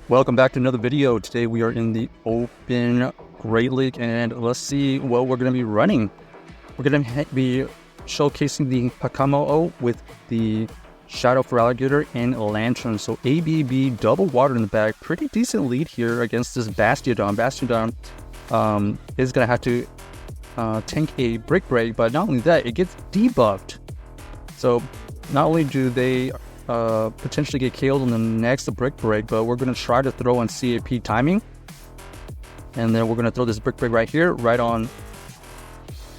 Welcome back to another video. Today we are in the Open Great League and let's see what we're going to be running. We're going to be showcasing the Hakamo-o with the Shadow Feraligatr and Lanturn. So ABB double water in the back. Pretty decent lead here against this Bastiodon. Bastiodon is going to have to tank a Brick Break, but not only that, it gets debuffed. So not only do they potentially get killed on the next Brick Break, but we're going to try to throw on CAP timing. And then we're going to throw this Brick Break right here, right on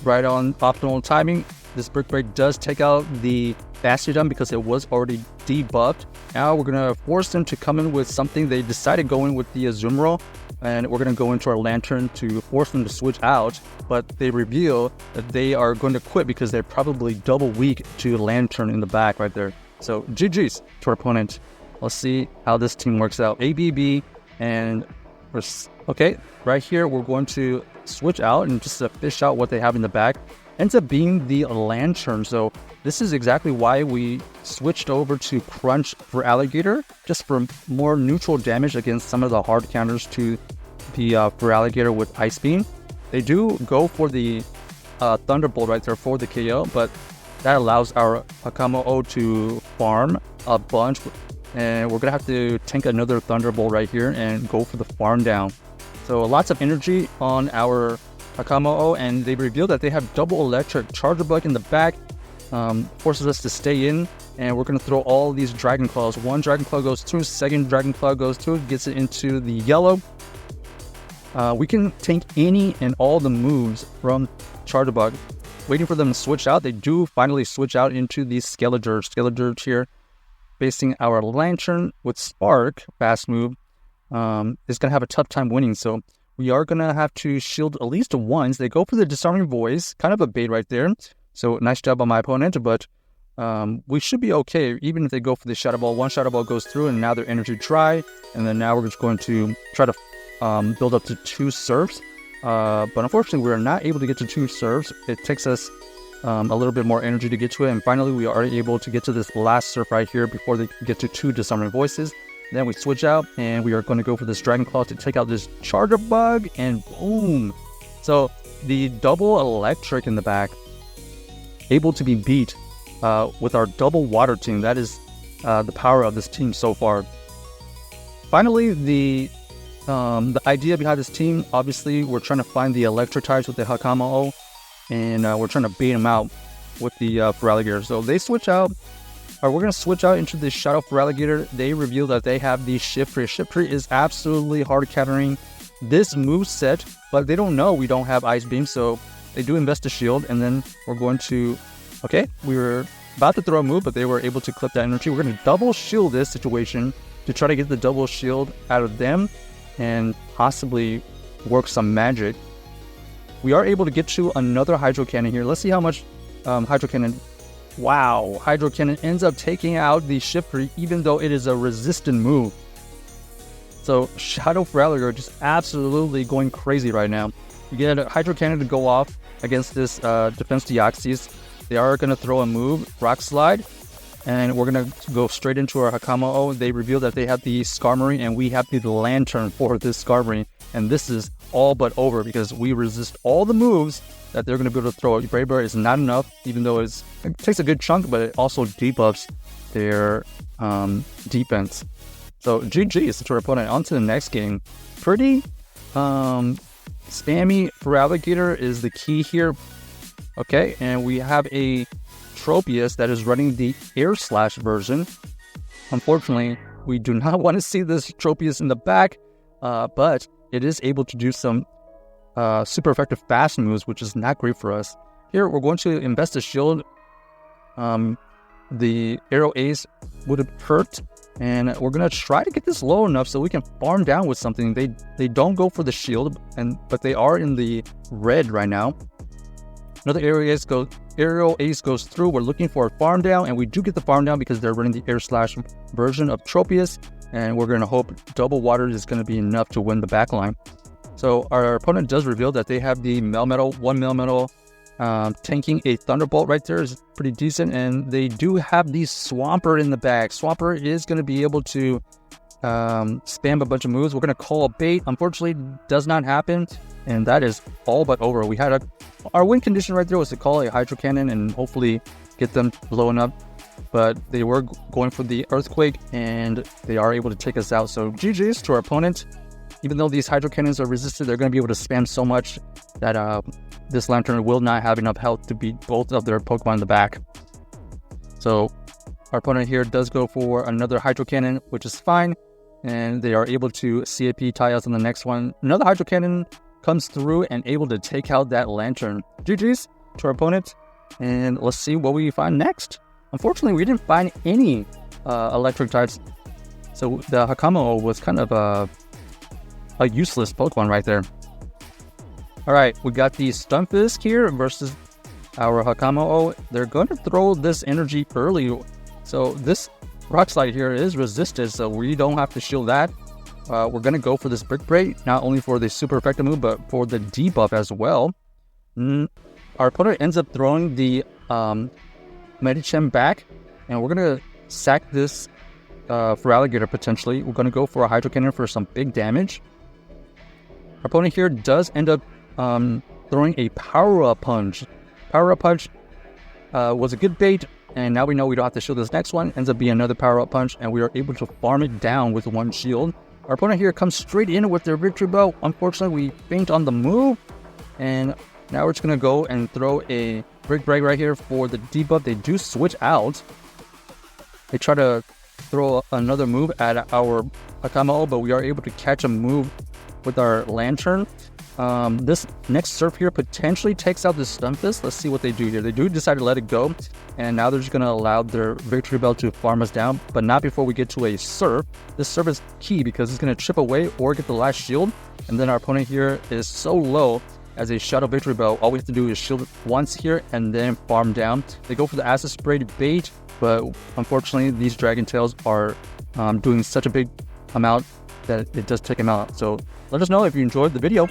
optimal timing. This Brick Break does take out the Bastiodon because it was already debuffed. Now we're going to force them to come in with something. They decided going with the Azumarill, and we're going to go into our Lanturn to force them to switch out. But they reveal that they are going to quit because they're probably double weak to Lanturn in the back right there. So GG's to our opponent. Let's see how this team works out. ABB and okay, right here we're going to switch out and just fish out what they have in the back. Ends up being the Lanturn. So this is exactly why we switched over to Crunch Feraligatr, just for more neutral damage against some of the hard counters to the Feraligatr with Ice Beam. They do go for the Thunderbolt right there for the KO, but that allows our Hakamo-o to farm a bunch, and we're going to have to tank another Thunderbolt right here and go for the farm down. So lots of energy on our Hakamo-o, and they reveal that they have double electric Charger Bug in the back, forces us to stay in, and we're going to throw all these Dragon Claws. One Dragon Claw goes through, second Dragon Claw goes through, gets it into the yellow. We can tank any and all the moves from Charger Bug. Waiting for them to switch out. They do finally switch out into the Skeledirge. Skeledirge here facing our Lanturn with Spark, fast move, is going to have a tough time winning. So we are going to have to shield at least once. They go for the Disarming Voice, kind of a bait right there. So nice job on my opponent, but we should be okay. Even if they go for the Shadow Ball, one Shadow Ball goes through and now their energy dry. And then now we're just going to try to build up to 2 Surfs. But unfortunately, we're not able to get to 2 Surfs. It takes us a little bit more energy to get to it. And finally, we are able to get to this last Surf right here before they get to 2 Disarming Voices. Then we switch out, and we are going to go for this Dragon Claw to take out this Charger Bug, and boom! So the double electric in the back, able to be beat with our double water team. That is the power of this team so far. Finally, the idea behind this team, obviously, we're trying to find the electric types with the Hakamo-o, and we're trying to bait them out with the Feraligatr. So they switch out, or we're going to switch out into the Shadow Feraligatr. They reveal that they have the Shift Tree. Shift Tree is absolutely hard countering this move set, but they don't know we don't have Ice Beam, so they do invest a shield, and then we're going to, okay, we were about to throw a move, but they were able to clip that energy. We're going to double shield this situation to try to get the double shield out of them and possibly work some magic. We are able to get to another Hydro Cannon here. Let's see how much Hydro Cannon. Wow, Hydro Cannon ends up taking out the Shift Tree, even though it is a resistant move. So Shadow Feraligatr just absolutely going crazy right now. You get a Hydro Cannon to go off against this Defense Deoxys. They are going to throw a move, Rock Slide. And we're going to go straight into our Hakamo-o. They reveal that they have the Skarmory, and we have the Lanturn for this Skarmory. And this is all but over because we resist all the moves that they're going to be able to throw. Brave Bird is not enough, even though it takes a good chunk, but it also debuffs their defense. So GG is to our opponent. On to the next game. Pretty spammy Feraligatr is the key here. Okay, and we have a Tropius that is running the Air Slash version. Unfortunately, we do not want to see this Tropius in the back, but it is able to do some super effective fast moves, which is not great for us. Here, we're going to invest a shield. The Arrow Ace would have hurt, and we're going to try to get this low enough so we can farm down with something. They don't go for the shield, but they are in the red right now. Another Aerial Ace goes through. We're looking for a farm down, and we do get the farm down because they're running the Air Slash version of Tropius, and we're going to hope double water is going to be enough to win the backline. So our opponent does reveal that they have the Melmetal, 1 Melmetal, tanking a Thunderbolt right there is pretty decent, and they do have the Swampert in the back. Swampert is going to be able to spam a bunch of moves. We're going to call a bait. Unfortunately, does not happen. And that is all but over. We had our win condition right there was to call a Hydro Cannon and hopefully get them blowing up. But they were going for the Earthquake, and they are able to take us out. So GG's to our opponent. Even though these Hydro Cannons are resisted, they're going to be able to spam so much that this Lanturn will not have enough health to beat both of their Pokemon in the back. So our opponent here does go for another Hydro Cannon, which is fine. And they are able to CAP tie us on the next one. Another Hydro Cannon comes through and able to take out that Lanturn. GG's to our opponent. And let's see what we find next. Unfortunately, we didn't find any electric types. So the Hakamo-o was kind of a useless Pokemon right there. Alright, we got the Stunfisk here versus our Hakamo-o. They're going to throw this energy early. So this Rock Slide here is resisted, so we don't have to shield that. We're going to go for this Brick Break, not only for the super effective move, but for the debuff as well. Our opponent ends up throwing the Medicham back, and we're going to sack this Feraligatr potentially. We're going to go for a Hydro Cannon for some big damage. Our opponent here does end up throwing a Power-Up Punch. Power-Up Punch was a good bait, and now we know we don't have to shield this next one. Ends up being another Power-Up Punch, and we are able to farm it down with one shield. Our opponent here comes straight in with their Victory Bell. Unfortunately, we faint on the move, and now we're just going to go and throw a Brick Break right here for the debuff. They do switch out. They try to throw another move at our Hakamo-o, but we are able to catch a move with our Lanturn. This next Surf here potentially takes out this Stunfisk. Let's see what they do here. They do decide to let it go, and now they're just going to allow their Victory Bell to farm us down, but not before we get to a Surf. This Surf is key because it's going to chip away or get the last shield, and then our opponent here is so low as a Shadow Victory Bell. All we have to do is shield it once here and then farm down. They go for the Acid Spray bait, but unfortunately these Dragon Tails are doing such a big amount that it does take them out. So let us know if you enjoyed the video.